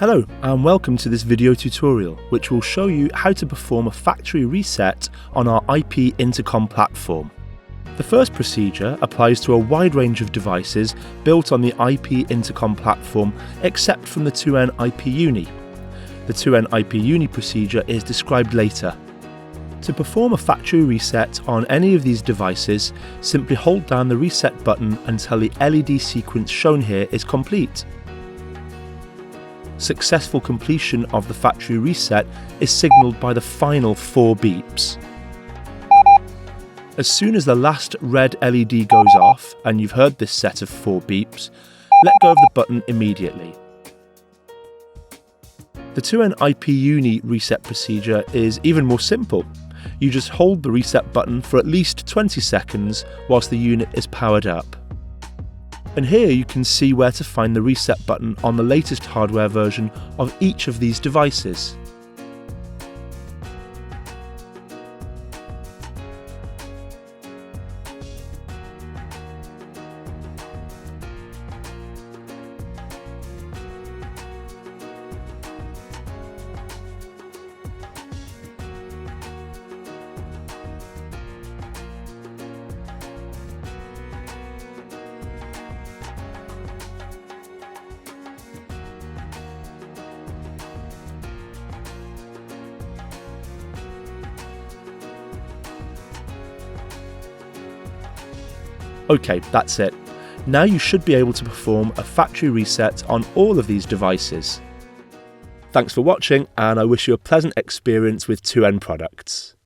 Hello and welcome to this video tutorial which will show you how to perform a factory reset on our IP intercom platform. The first procedure applies to a wide range of devices built on the IP intercom platform except from the 2N IP Uni. The 2N IP Uni procedure is described later. To perform a factory reset on any of these devices, simply hold down the reset button until the LED sequence shown here is complete. Successful completion of the factory reset is signalled by the final 4 beeps. As soon as the last red LED goes off and you've heard this set of 4 beeps, let go of the button immediately. The 2N IP Uni reset procedure is even more simple. You just hold the reset button for at least 20 seconds whilst the unit is powered up. And here you can see where to find the reset button on the latest hardware version of each of these devices. Okay, that's it. Now you should be able to perform a factory reset on all of these devices. Thanks for watching, and I wish you a pleasant experience with 2N products.